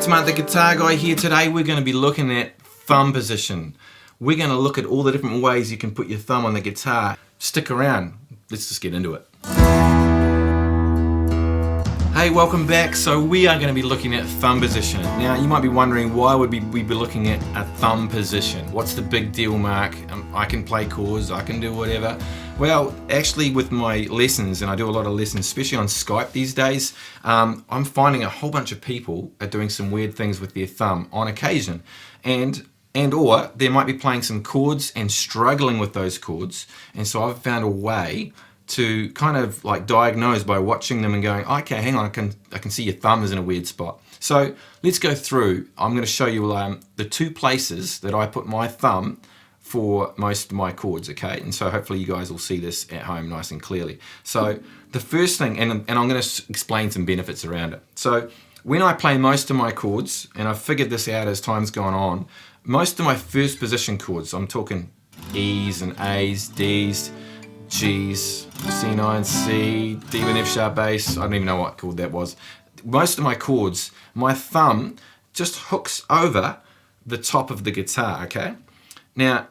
it's Mark the Guitar Guy here. Today we're going to be looking at thumb position. We're going to look at all the different ways you can put your thumb on the guitar. Stick around. Let's just get into it. Hey, welcome back. So we are going to be looking at thumb position. Now you might be wondering, why would we be looking at a thumb position? What's the big deal, Mark? I can play chords, I can do whatever. Well, actually with my lessons, and I do a lot of lessons, especially on Skype these days, I'm finding a whole bunch of people are doing some weird things with their thumb on occasion. Or they might be playing some chords and struggling with those chords. And so I've found a way to kind of like diagnose by watching them and going, okay, hang on, I can see your thumb is in a weird spot. So let's go through. I'm going to show you the two places that I put my thumb for most of my chords, okay? And so hopefully you guys will see this at home nice and clearly. So the first thing, and I'm going to explain some benefits around it. So when I play most of my chords, and I've figured this out as time's gone on, most of my first position chords, I'm talking E's and A's, D's, G's, C9, C, D with F sharp bass, I don't even know what chord that was. Most of my chords, my thumb just hooks over the top of the guitar, okay? Now,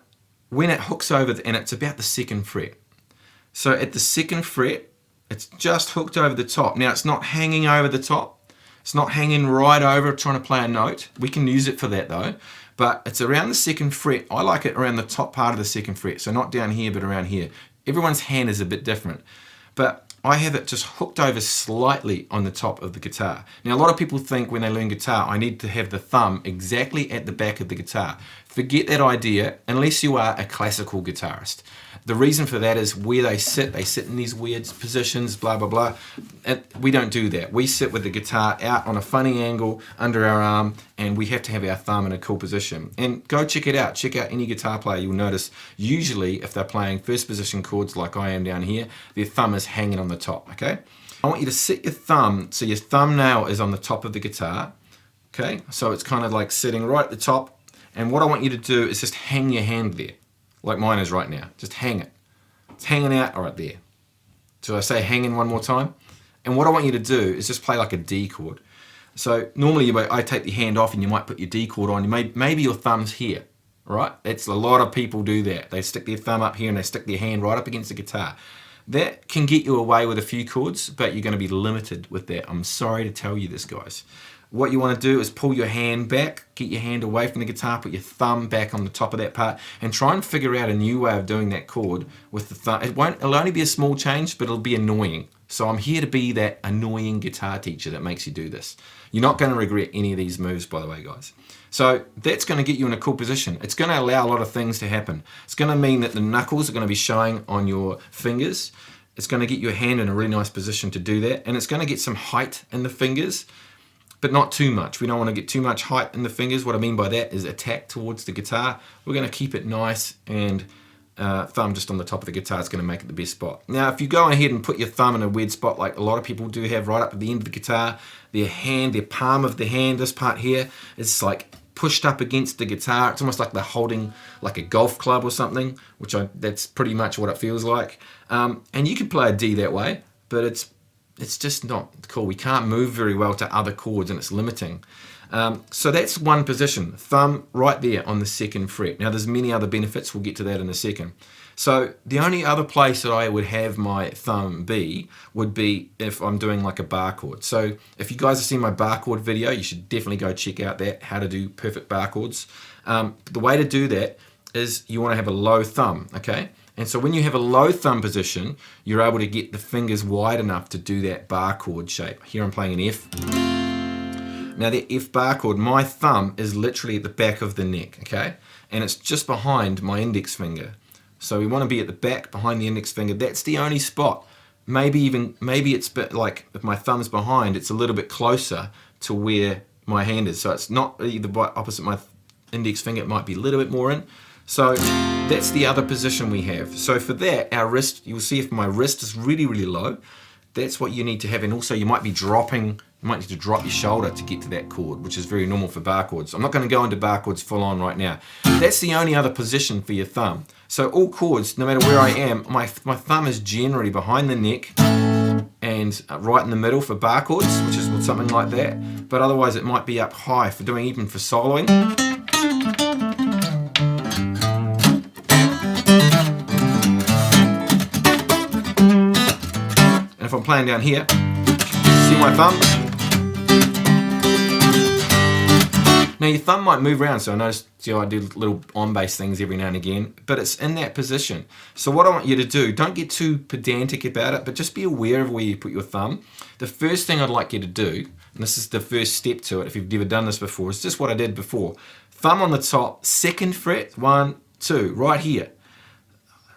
when it hooks over, and it's about the 2nd fret. So at the 2nd fret, it's just hooked over the top. Now it's not hanging over the top. It's not hanging right over trying to play a note. We can use it for that though. But it's around the 2nd fret. I like it around the top part of the 2nd fret. So not down here, but around here. Everyone's hand is a bit different. But I have it just hooked over slightly on the top of the guitar. Now a lot of people think when they learn guitar, I need to have the thumb exactly at the back of the guitar. Forget that idea unless you are a classical guitarist. The reason for that is where they sit in these weird positions, blah, blah, blah. We don't do that. We sit with the guitar out on a funny angle under our arm, and we have to have our thumb in a cool position. And go check it out. Check out any guitar player. You'll notice usually if they're playing first position chords like I am down here, their thumb is hanging on the top, okay? I want you to set your thumb so your thumbnail is on the top of the guitar, okay? So it's kind of like sitting right at the top. And what I want you to do is just hang your hand there, like mine is right now. Just hang it. It's hanging out right there. So I say hanging one more time. And what I want you to do is just play like a D chord. So normally I take your hand off and you might put your D chord on. Maybe your thumb's here, right? That's a lot of people do that. They stick their thumb up here and they stick their hand right up against the guitar. That can get you away with a few chords, but you're going to be limited with that. I'm sorry to tell you this, guys. What you want to do is pull your hand back, get your hand away from the guitar, put your thumb back on the top of that part, and try and figure out a new way of doing that chord with the thumb. It'll only be a small change, but it'll be annoying. So I'm here to be that annoying guitar teacher that makes you do this. You're not going to regret any of these moves, by the way, guys. So that's going to get you in a cool position. It's going to allow a lot of things to happen. It's going to mean that the knuckles are going to be showing on your fingers. It's going to get your hand in a really nice position to do that, and it's going to get some height in the fingers. But not too much. We don't want to get too much height in the fingers. What I mean by that is attack towards the guitar. We're going to keep it nice, and thumb just on the top of the guitar is going to make it the best spot. Now, if you go ahead and put your thumb in a weird spot like a lot of people do have right up at the end of the guitar, their palm of the hand, this part here, is like pushed up against the guitar. It's almost like they're holding like a golf club or something, that's pretty much what it feels like. And you can play a D that way, but it's just not cool. We can't move very well to other chords and it's limiting. So that's one position, thumb right there on the 2nd fret. Now there's many other benefits, we'll get to that in a second. So the only other place that I would have my thumb be would be if I'm doing like a bar chord. So if you guys have seen my bar chord video, you should definitely go check out that, how to do perfect bar chords. The way to do that is you want to have a low thumb, okay? And so when you have a low thumb position, you're able to get the fingers wide enough to do that bar chord shape. Here I'm playing an F. Now the F bar chord, my thumb is literally at the back of the neck, okay? And it's just behind my index finger. So we want to be at the back, behind the index finger. That's the only spot. Maybe it's a bit like, if my thumb's behind, it's a little bit closer to where my hand is. So it's not either opposite my index finger, it might be a little bit more in. So that's the other position we have. So for that, our wrist, you'll see if my wrist is really, really low, that's what you need to have. And also you might be dropping, you might need to drop your shoulder to get to that chord, which is very normal for bar chords. I'm not going to go into bar chords full on right now. That's the only other position for your thumb. So all chords, no matter where I am, my thumb is generally behind the neck and and right in the middle for bar chords, which is something like that. But otherwise it might be up high for doing, even for soloing. And if I'm playing down here, see my thumb? Now your thumb might move around, so I notice, I do little on-bass things every now and again, but it's in that position. So what I want you to do, don't get too pedantic about it, but just be aware of where you put your thumb. The first thing I'd like you to do, and this is the first step to it if you've never done this before, it's just what I did before. Thumb on the top, 2nd fret, 1, 2, right here.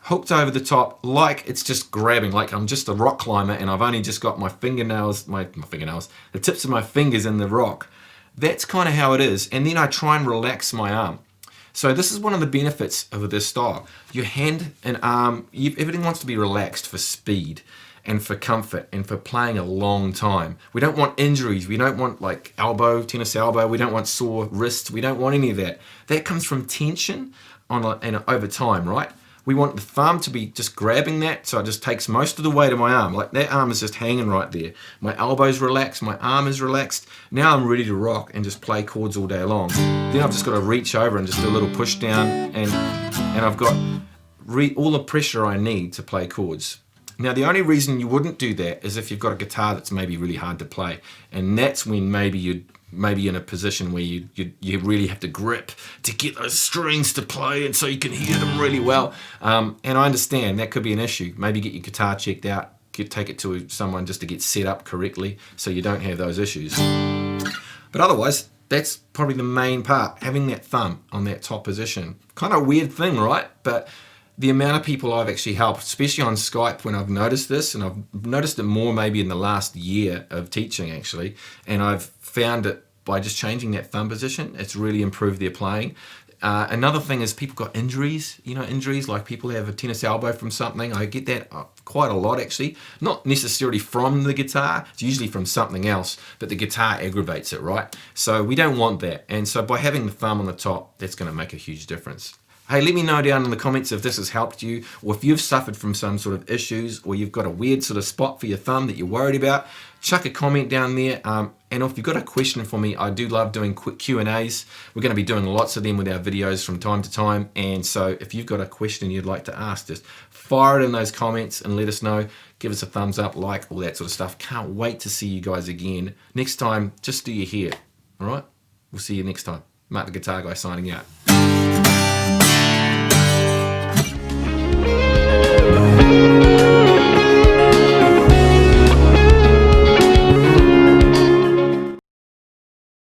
Hooked over the top, like it's just grabbing, like I'm just a rock climber and I've only just got my fingernails, the tips of my fingers in the rock. That's kind of how it is. And then I try and relax my arm. So this is one of the benefits of this style. Your hand and arm, everything wants to be relaxed for speed and for comfort and for playing a long time. We don't want injuries. We don't want like tennis elbow. We don't want sore wrists. We don't want any of that. That comes from tension and over time, right? We want the thumb to be just grabbing that, so it just takes most of the weight of my arm. Like that arm is just hanging right there. My elbow's relaxed, my arm is relaxed. Now I'm ready to rock and just play chords all day long. Then I've just got to reach over and just do a little push down, and I've got all the pressure I need to play chords. Now the only reason you wouldn't do that is if you've got a guitar that's maybe really hard to play, and that's when maybe you'd in a position where you really have to grip to get those strings to play, and so you can hear them really well. And I understand that could be an issue. Maybe get your guitar checked out, take it to someone just to get set up correctly so you don't have those issues. But otherwise, that's probably the main part, having that thumb on that top position. Kind of a weird thing, right? But the amount of people I've actually helped, especially on Skype when I've noticed this, and I've noticed it more maybe in the last year of teaching actually, and I've found it by just changing that thumb position, it's really improved their playing. Another thing is people got injuries, injuries like people have a tennis elbow from something. I get that quite a lot actually, not necessarily from the guitar, it's usually from something else, but the guitar aggravates it, right? So we don't want that, and so by having the thumb on the top, that's going to make a huge difference. Hey, let me know down in the comments if this has helped you, or if you've suffered from some sort of issues, or you've got a weird sort of spot for your thumb that you're worried about. Chuck a comment down there, and if you've got a question for me, I do love doing quick Q&As. We're going to be doing lots of them with our videos from time to time, and so if you've got a question you'd like to ask, just fire it in those comments and let us know. Give us a thumbs up, like, all that sort of stuff. Can't wait to see you guys again. Next time, just do your hair, all right? We'll see you next time. Mark the Guitar Guy signing out.